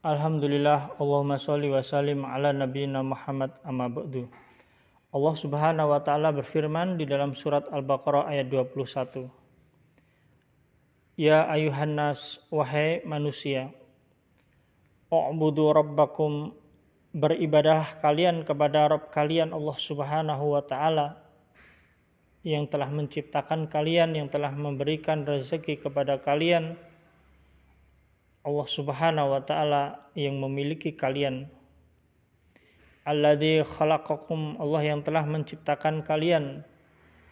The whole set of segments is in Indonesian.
Alhamdulillah, Allahumma sholli wa sallim ala nabiyyina Muhammad amma ba'du. Allah Subhanahu wa taala berfirman di dalam surat Al-Baqarah ayat 21. Ya ayuhan nas, wahai manusia, u'budu rabbakum, beribadah kalian kepada Rabb kalian Allah Subhanahu wa taala yang telah menciptakan kalian, yang telah memberikan rezeki kepada kalian. Allah Subhanahu wa taala yang memiliki kalian. Alladzi khalaqakum, Allah yang telah menciptakan kalian,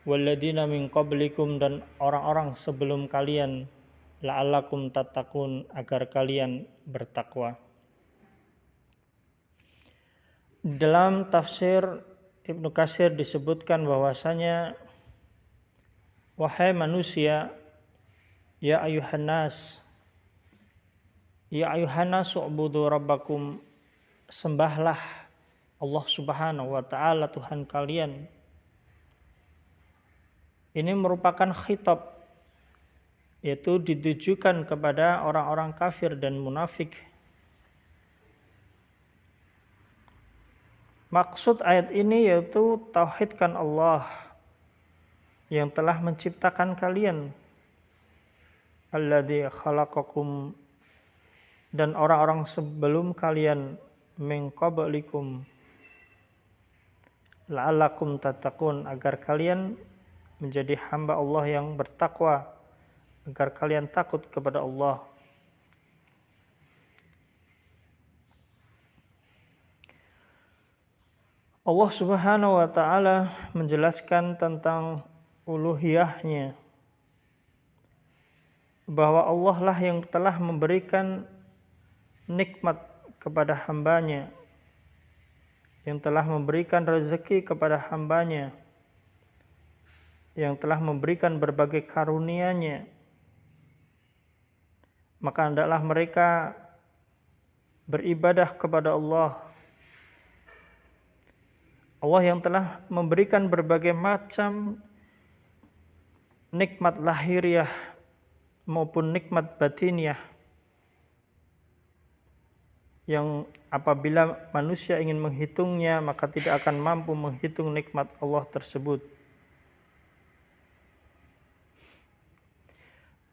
walladzina min qablikum, dan orang-orang sebelum kalian, la'allakum tattaqun, agar kalian bertakwa. Dalam tafsir Ibnu Katsir disebutkan bahwasanya wahai manusia, ya ayuhan nas, u'budu rabbakum, sembahlah Allah Subhanahu wa taala Tuhan kalian. Ini merupakan khitab, yaitu ditujukan kepada orang-orang kafir dan munafik. Maksud ayat ini yaitu tauhidkan Allah yang telah menciptakan kalian. Alladzi khalaqakum, dan orang-orang sebelum kalian, min qablikum, la'allakum tattaqun, agar kalian menjadi hamba Allah yang bertakwa, agar kalian takut kepada Allah. Allah Subhanahu wa taala menjelaskan tentang uluhiyahnya, bahwa Allah lah yang telah memberikan nikmat kepada hambanya, yang telah memberikan rezeki kepada hambanya, yang telah memberikan berbagai karunia-Nya. Maka hendaklah mereka beribadah kepada Allah. Allah yang telah memberikan berbagai macam nikmat lahiriah maupun nikmat batiniah, yang apabila manusia ingin menghitungnya maka tidak akan mampu menghitung nikmat Allah tersebut.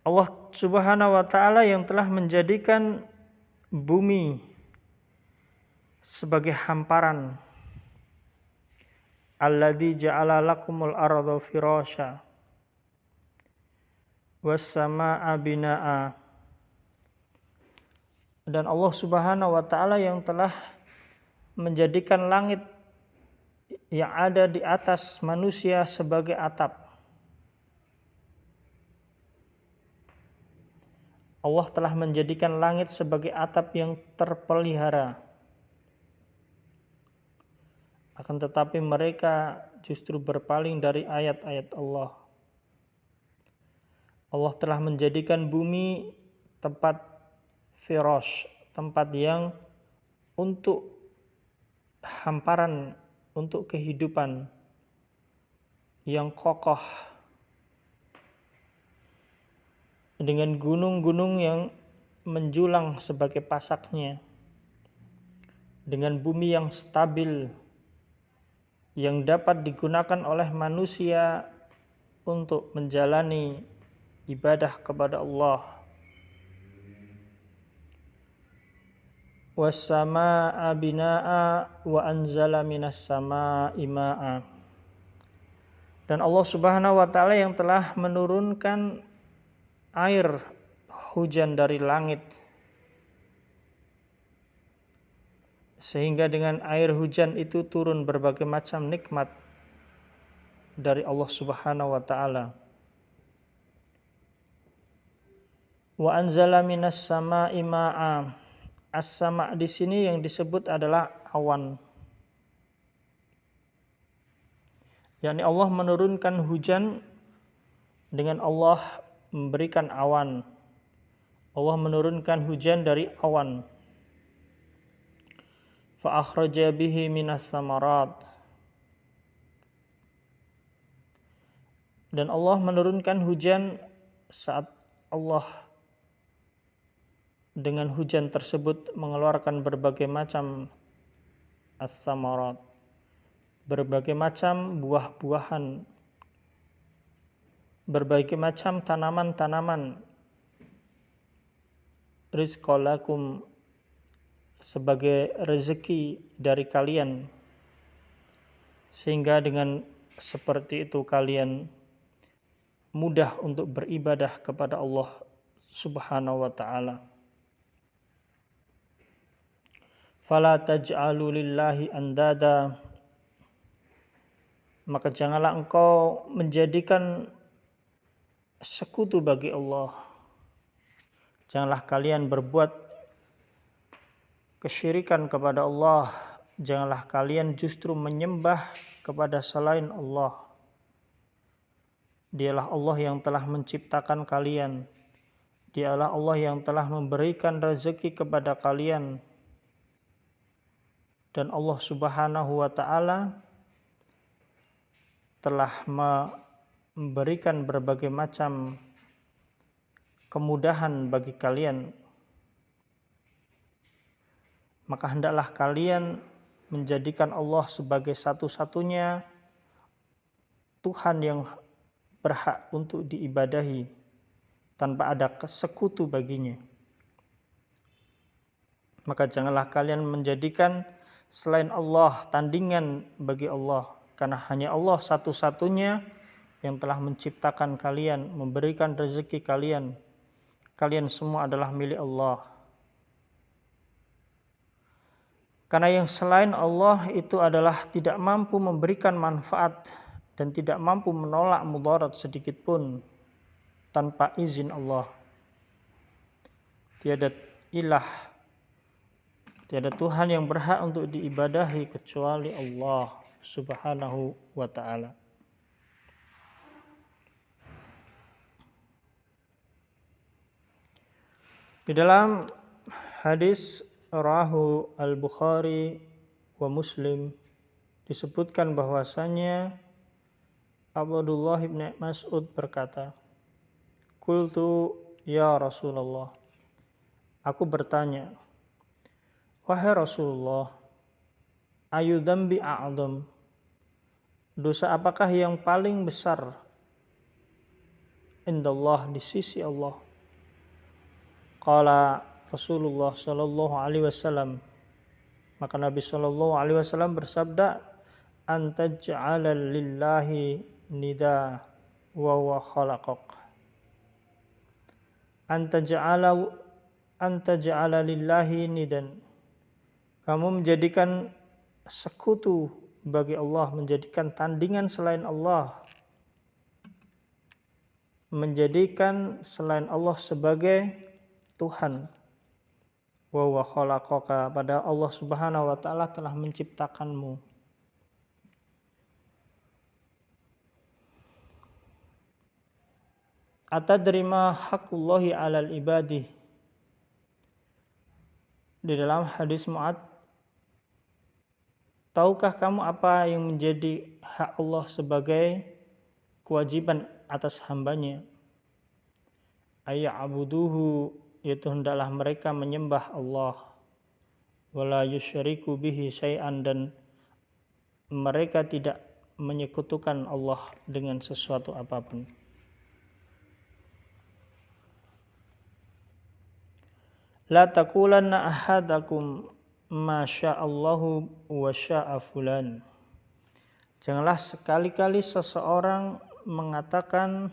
Allah Subhanahu wa taala yang telah menjadikan bumi sebagai hamparan. Alladzi ja'ala lakumul arda firasya was samaa'a binaa'a. Dan Allah Subhanahu wa taala yang telah menjadikan langit yang ada di atas manusia sebagai atap. Allah telah menjadikan langit sebagai atap yang terpelihara. Akan tetapi mereka justru berpaling dari ayat-ayat Allah. Allah telah menjadikan bumi tempat firash, tempat yang untuk hamparan, untuk kehidupan yang kokoh, dengan gunung-gunung yang menjulang sebagai pasaknya, dengan bumi yang stabil, yang dapat digunakan oleh manusia untuk menjalani ibadah kepada Allah. Was-samaa'a binaa'a wa anzala minas samaa'i maa'a. Dan Allah Subhanahu wa taala yang telah menurunkan air hujan dari langit, sehingga dengan air hujan itu turun berbagai macam nikmat dari Allah Subhanahu wa taala. Wa anzala minas samaa'i maa'a. As-sama' di sini yang disebut adalah awan. yakni Allah menurunkan hujan dengan Allah memberikan awan. Allah menurunkan hujan dari awan. Fa akhraja bihi minas samarat. Dan Allah menurunkan hujan saat Allah dengan hujan tersebut mengeluarkan berbagai macam as-samarat, berbagai macam buah-buahan, berbagai macam tanaman-tanaman, rizqalakum, sebagai rezeki dari kalian, sehingga dengan seperti itu kalian mudah untuk beribadah kepada Allah Subhanahu wa ta'ala. Fala taj'alu lillahi andada, maka janganlah engkau menjadikan sekutu bagi Allah. Janganlah kalian berbuat kesyirikan kepada Allah. Janganlah kalian justru menyembah kepada selain Allah. Dialah Allah yang telah menciptakan kalian. Dialah Allah yang telah memberikan rezeki kepada kalian. Dan Allah Subhanahu wa ta'ala telah memberikan berbagai macam kemudahan bagi kalian. Maka hendaklah kalian menjadikan Allah sebagai satu-satunya Tuhan yang berhak untuk diibadahi tanpa ada sekutu baginya. Maka janganlah kalian menjadikan selain Allah tandingan bagi Allah, karena hanya Allah satu-satunya yang telah menciptakan kalian, memberikan rezeki kalian. Kalian semua adalah milik Allah. Karena yang selain Allah itu adalah tidak mampu memberikan manfaat dan tidak mampu menolak mudarat sedikit pun tanpa izin Allah. Tiada ilah, tiada Tuhan yang berhak untuk diibadahi kecuali Allah Subhanahu wa ta'ala. Di dalam hadis rawahu al-Bukhari wa Muslim disebutkan bahwasanya Abdullah bin Mas'ud berkata, "Qultu ya Rasulullah." Aku bertanya, "Wahai Rasulullah, ayu dzambi a'dzam?" Dosa apakah yang paling besar indallah, di sisi Allah? Qala Rasulullah sallallahu alaihi wasallam, maka Nabi sallallahu alaihi wasallam bersabda, "Antaj'ala lillahi nida wa huwa khalaqak." Antaj'ala lillahi nidan. Kamu menjadikan sekutu bagi Allah, menjadikan tandingan selain Allah, menjadikan selain Allah sebagai Tuhan. Wa huwa khalaqaka, pada Allah Subhanahu wa ta'ala telah menciptakanmu. Atadri ma haqqullahi 'alal ibadi. Di dalam hadis Mu'ad, tahukah kamu apa yang menjadi hak Allah sebagai kewajiban atas hambanya? Ayya'buduhu, yaitu hendaklah mereka menyembah Allah, wala yusyriku bihi syai'an, dan mereka tidak menyekutukan Allah dengan sesuatu apapun. La taqulanna ahadakum ma sya'allahu wa sya'a fulan. Janganlah sekali-kali seseorang mengatakan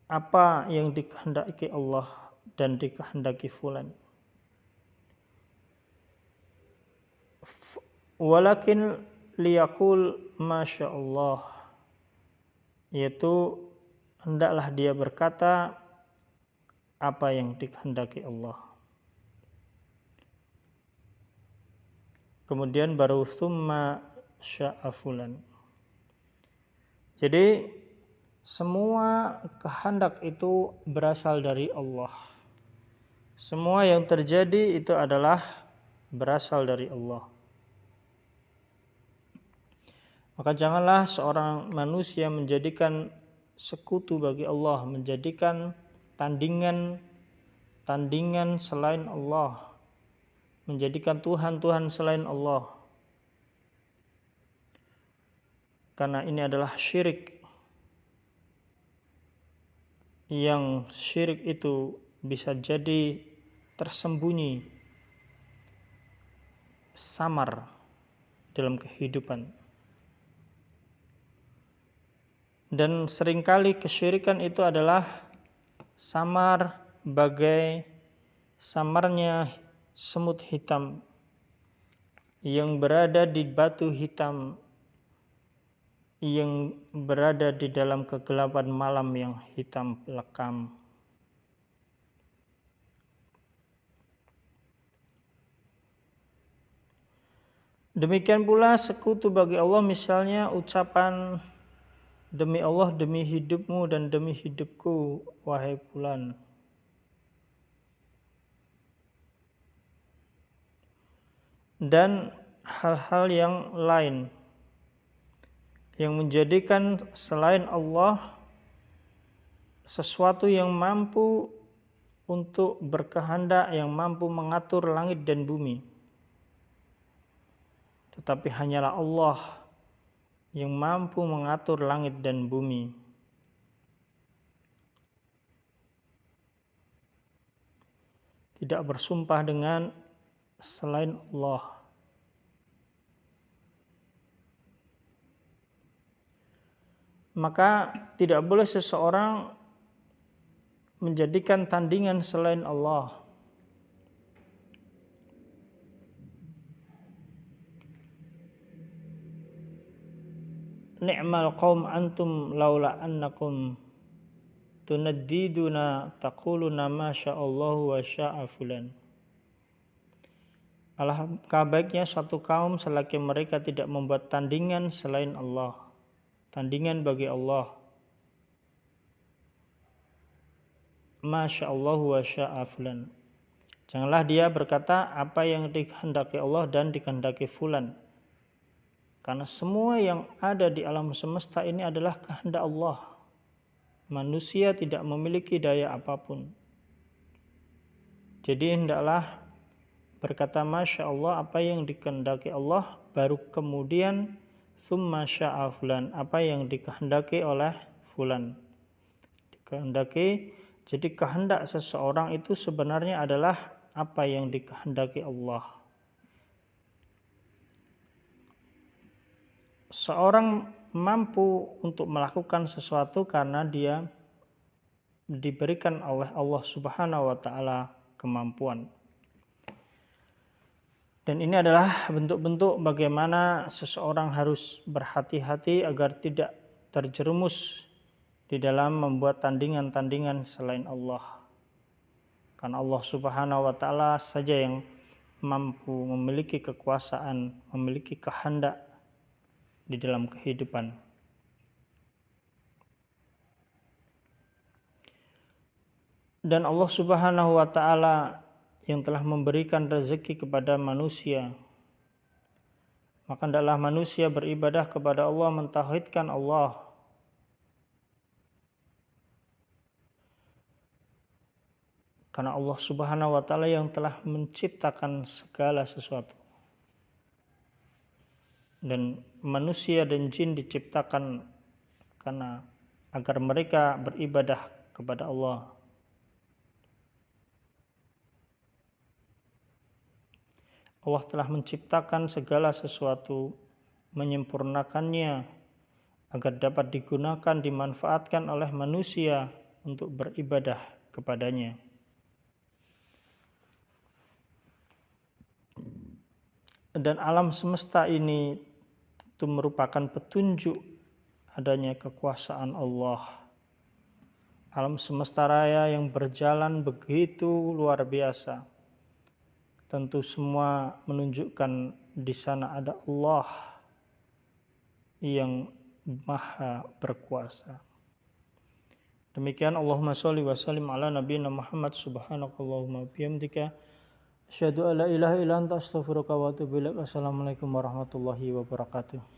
apa yang dikehendaki Allah dan dikehendaki fulan. Walakin liyaqul masyaallah, yaitu hendaklah dia berkata apa yang dikehendaki Allah. Kemudian baru summa sya'a fulan. Jadi semua kehendak itu berasal dari Allah. Semua yang terjadi itu adalah berasal dari Allah. Maka janganlah seorang manusia menjadikan sekutu bagi Allah, menjadikan tandingan tandingan selain Allah, menjadikan Tuhan-Tuhan selain Allah. Karena ini adalah syirik, yang syirik itu bisa jadi tersembunyi, samar dalam kehidupan. Dan seringkali kesyirikan itu adalah samar bagai samarnya semut hitam yang berada di batu hitam, yang berada di dalam kegelapan malam yang hitam pelekam. Demikian pula sekutu bagi Allah, misalnya ucapan demi Allah, demi hidupmu dan demi hidupku, wahai fulan. Dan hal-hal yang lain yang menjadikan selain Allah sesuatu yang mampu untuk berkehendak, yang mampu mengatur langit dan bumi. Tetapi hanyalah Allah yang mampu mengatur langit dan bumi. Tidak bersumpah dengan selain Allah. Maka tidak boleh seseorang menjadikan tandingan selain Allah. Ni'mal qaum antum laula annakum tunaddiduna taquluna ma sya'allahu wa sya'a fulan. Alangkah baiknya suatu kaum selagi mereka tidak membuat tandingan selain Allah, tandingan bagi Allah. Ma sya'allahu wa sya'a fulan. Janganlah dia berkata apa yang dikehendaki Allah dan dikehendaki fulan. Karena semua yang ada di alam semesta ini adalah kehendak Allah. Manusia tidak memiliki daya apapun. Jadi hendaklah berkata Masya Allah apa yang dikehendaki Allah, baru kemudian summa sya'a fulan, apa yang dikehendaki oleh fulan. Dikehendaki, jadi kehendak seseorang itu sebenarnya adalah apa yang dikehendaki Allah. Seorang mampu untuk melakukan sesuatu karena dia diberikan oleh Allah Subhanahu wa taala kemampuan. Dan ini adalah bentuk-bentuk bagaimana seseorang harus berhati-hati agar tidak terjerumus di dalam membuat tandingan-tandingan selain Allah. Karena Allah Subhanahu wa taala saja yang mampu, memiliki kekuasaan, memiliki kehendak di dalam kehidupan. Dan Allah Subhanahu wa taala yang telah memberikan rezeki kepada manusia, maka hendaklah manusia beribadah kepada Allah, mentauhidkan Allah. Karena Allah Subhanahu wa taala yang telah menciptakan segala sesuatu. Dan manusia dan jin diciptakan karena agar mereka beribadah kepada Allah. Allah telah menciptakan segala sesuatu, menyempurnakannya agar dapat digunakan, dimanfaatkan oleh manusia untuk beribadah kepadanya. Dan alam semesta ini itu merupakan petunjuk adanya kekuasaan Allah. Alam semesta raya yang berjalan begitu luar biasa. Tentu semua menunjukkan di sana ada Allah yang maha berkuasa. Demikian, Allahumma sholli wa sallim ala nabiyina Muhammad, subhanakallahumma bihamdika asyhadu an la ilaha illa anta astaghfiruka wa atubu ilaik. Assalamualaikum warahmatullahi wabarakatuh.